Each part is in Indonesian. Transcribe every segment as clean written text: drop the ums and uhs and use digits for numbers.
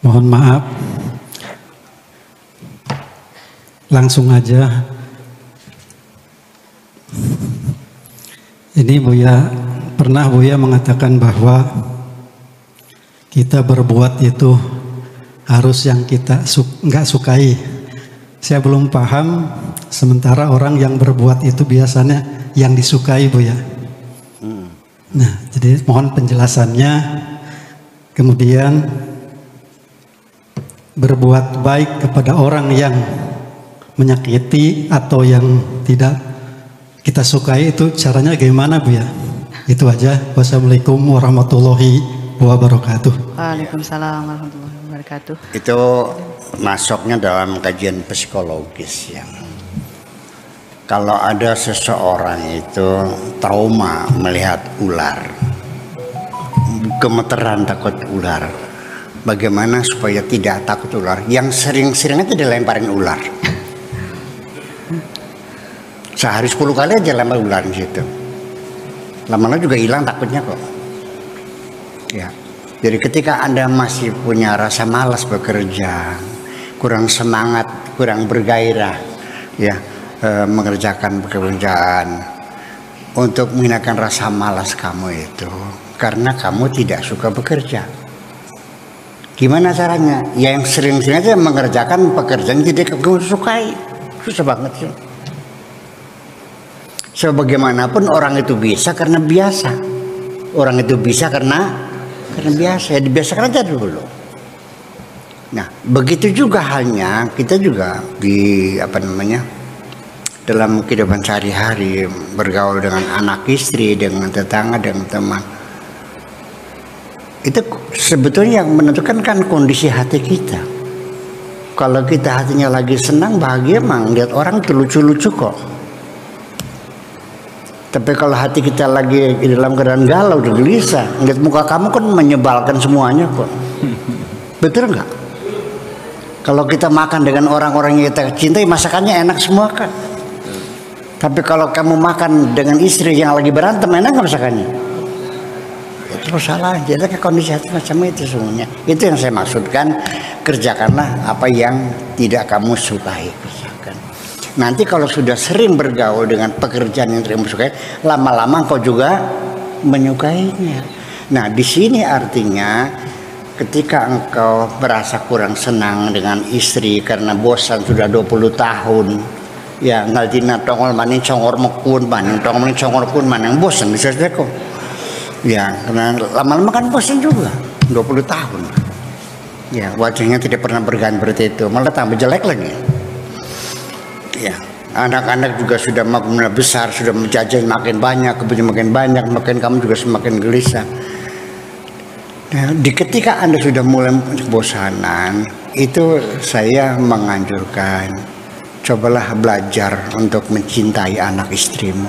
Mohon maaf. Langsung aja. Ini Buya, pernah Buya mengatakan bahwa kita berbuat itu harus yang kita nggak sukai. Saya belum paham, sementara orang yang berbuat itu biasanya yang disukai Buya. Nah, jadi mohon penjelasannya. Kemudian berbuat baik kepada orang yang menyakiti atau yang tidak kita sukai itu caranya gimana Bu ya? Itu aja. Wassalamualaikum warahmatullahi wabarakatuh. Waalaikumsalam warahmatullahi wabarakatuh. Itu masuknya dalam kajian psikologis ya. Kalau ada seseorang itu trauma melihat ular, gemeteran takut ular, bagaimana supaya tidak takut ular? Yang sering-sering aja dilemparin ular. Sehari 10 kali aja lempar ular di situ. Lama-lama juga hilang takutnya kok. Ya. Jadi ketika Anda masih punya rasa malas bekerja, kurang semangat, kurang bergairah, ya, mengerjakan pekerjaan, untuk menghilangkan rasa malas kamu itu, karena kamu tidak suka bekerja. Gimana caranya? Ya yang sering-sering aja mengerjakan pekerjaan tidak kamu sukai. Susah banget sih. Sebagaimanapun orang itu bisa karena biasa. Orang itu bisa karena biasa. Ya dibiasakan aja dulu. Nah, begitu juga halnya kita juga di dalam kehidupan sehari-hari, bergaul dengan anak istri, dengan tetangga, dengan teman. Itu sebetulnya yang menentukan kan kondisi hati kita. Kalau kita hatinya lagi senang, bahagia, emang lihat orang itu lucu-lucu kok. Tapi kalau hati kita lagi di dalam keadaan galau, gelisah, lihat muka kamu kan menyebalkan semuanya kok. Betul nggak? Kalau kita makan dengan orang-orang yang kita cintai, masakannya enak semua kan. Tapi kalau kamu makan dengan istri yang lagi berantem, enak nggak masakannya? Itu salah. Jadi kondisi hati macam itu semuanya. Itu yang saya maksudkan. Kerjakanlah apa yang tidak kamu sukai. Kerjakan. Nanti kalau sudah sering bergaul dengan pekerjaan yang tidak kamu sukai, lama-lama engkau juga menyukainya. Nah, di sini artinya ketika engkau merasa kurang senang dengan istri karena bosan sudah 20 tahun. Ya ngaltina tongol maning congor mekun maning tongol maning congor kun maning bosan bisa kok. Ya karena lama-lama kan bosan juga 20 tahun. Ya wajahnya tidak pernah berganti seperti itu, malah tambah jelek lagi. Ya anak-anak juga sudah makin besar, sudah menjajah makin banyak, kemudian makin banyak, makin kamu juga semakin gelisah. Nah, ketika Anda sudah mulai bosanan, itu saya menganjurkan cobalah belajar untuk mencintai anak istrimu.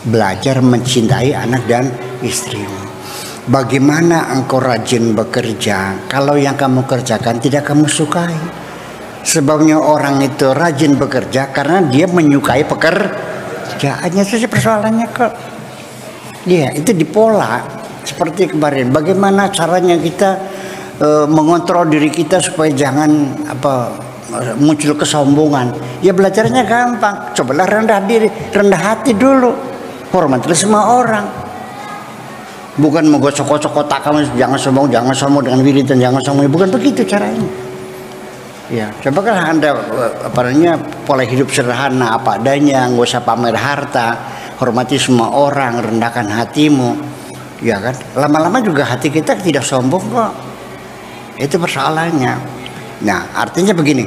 Belajar mencintai anak dan istrimu. Bagaimana engkau rajin bekerja kalau yang kamu kerjakan tidak kamu sukai? Sebabnya orang itu rajin bekerja karena dia menyukai pekerjaannya. Itu persoalannya kok. Iya, itu dipola seperti kemarin. Bagaimana caranya kita mengontrol diri kita supaya jangan muncul kesombongan. Ya belajarnya gampang. Cobalah rendah diri, rendah hati dulu. Hormatilah semua orang. Bukan menggosok-gosok kotak kamu, jangan sombong dengan wiridan, jangan sombong. Bukan begitu caranya. Ya, coba kan Anda pola hidup sederhana apa adanya, nggak usah pamer harta, hormati semua orang, rendahkan hatimu. Ya kan? Lama-lama juga hati kita tidak sombong kok. Itu persoalannya. Nah, artinya begini.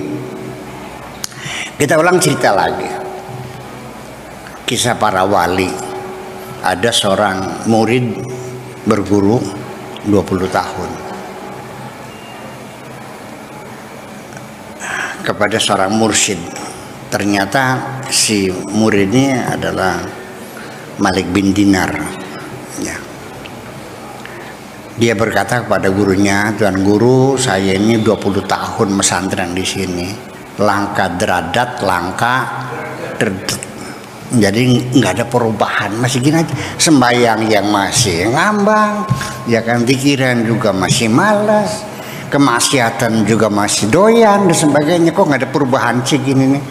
Kita ulang cerita lagi. Kisah para wali. Ada seorang murid berguru 20 tahun. Kepada seorang mursyid. Ternyata si murid ini adalah Malik bin Dinar. Ya. Dia berkata kepada gurunya, "Tuan guru, saya ini 20 tahun mesantren di sini. Langka deradat, langka derdet. Jadi nggak ada perubahan, masih gini aja. Sembayang yang masih ngambang, ya kan, pikiran juga masih malas. kemaksiatan juga masih doyan dan sebagainya, kok nggak ada perubahan sih gini nih.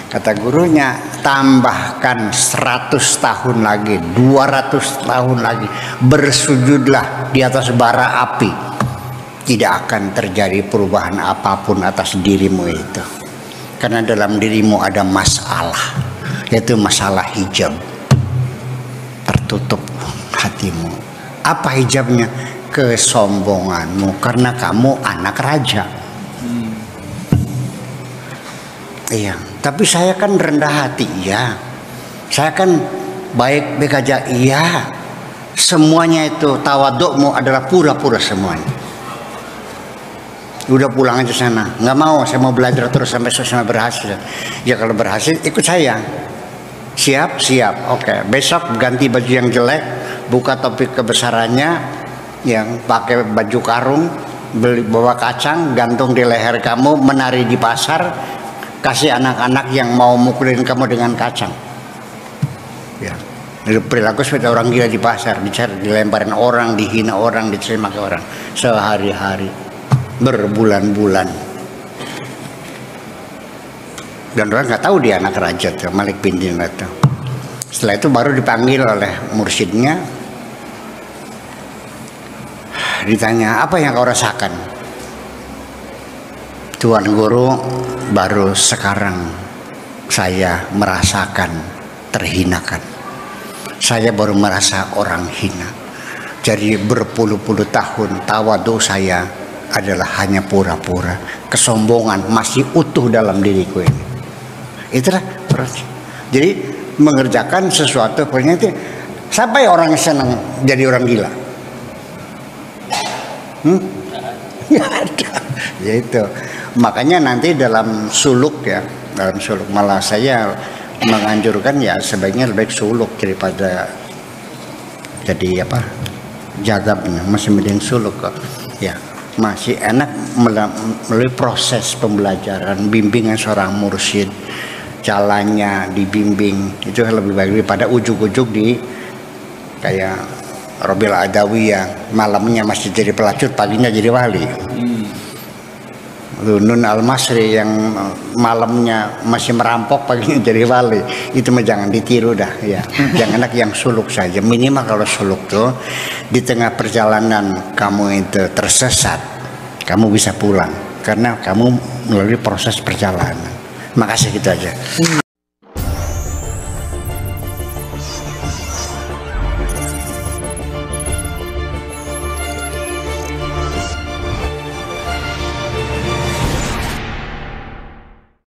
Kata gurunya, tambahkan 100 tahun lagi, 200 tahun lagi, bersujudlah di atas bara api, tidak akan terjadi perubahan apapun atas dirimu itu. Karena dalam dirimu ada masalah, yaitu masalah hijab. Tertutup hatimu. Apa hijabnya? Kesombonganmu, karena kamu anak raja. Iya, tapi saya kan rendah hati, iya. Saya kan baik-baik aja, iya. Semuanya itu tawadukmu adalah pura-pura semuanya. Udah pulang aja sana, nggak mau, saya mau belajar terus sampai berhasil. Ya kalau berhasil ikut saya. Siap, oke. Besok ganti baju yang jelek, buka topik kebesarannya, yang pakai baju karung, beli bawa kacang, gantung di leher kamu, menari di pasar, kasih anak-anak yang mau mukulin kamu dengan kacang. Ya, perilaku seperti orang gila di pasar, dicari, dilemparin orang, dihina orang, diterima ke orang, sehari-hari, berbulan-bulan. Dan orang nggak tahu dia anak raja tuh, Malik bin Dinar tuh. Setelah itu baru dipanggil oleh mursyidnya. Ditanya, apa yang kau rasakan? Tuan Guru, baru sekarang saya merasakan terhinakan. Saya baru merasa orang hina. Jadi berpuluh-puluh tahun tawadu saya adalah hanya pura-pura. Kesombongan masih utuh dalam diriku ini. Itulah proses. Jadi mengerjakan sesuatu itu, sampai orang senang jadi orang gila. Ya ada, ya itu. Makanya nanti dalam suluk ya, dalam suluk malah saya menganjurkan ya sebaiknya lebih baik suluk daripada jadi apa jadabnya, masih mending suluk kok. Ya masih enak melalui proses pembelajaran, bimbingan seorang mursyid, jalannya dibimbing, itu lebih baik daripada ujuk-ujuk di kayak Robil Adawi yang malamnya masih jadi pelacut, paginya jadi wali. Nun Al-Masri yang malamnya masih merampok, paginya jadi wali. Itu mah jangan ditiru dah ya. Jangan enak yang suluk saja. Minimal kalau suluk tuh di tengah perjalanan kamu itu tersesat, kamu bisa pulang karena kamu melalui proses perjalanan. Makasih gitu aja.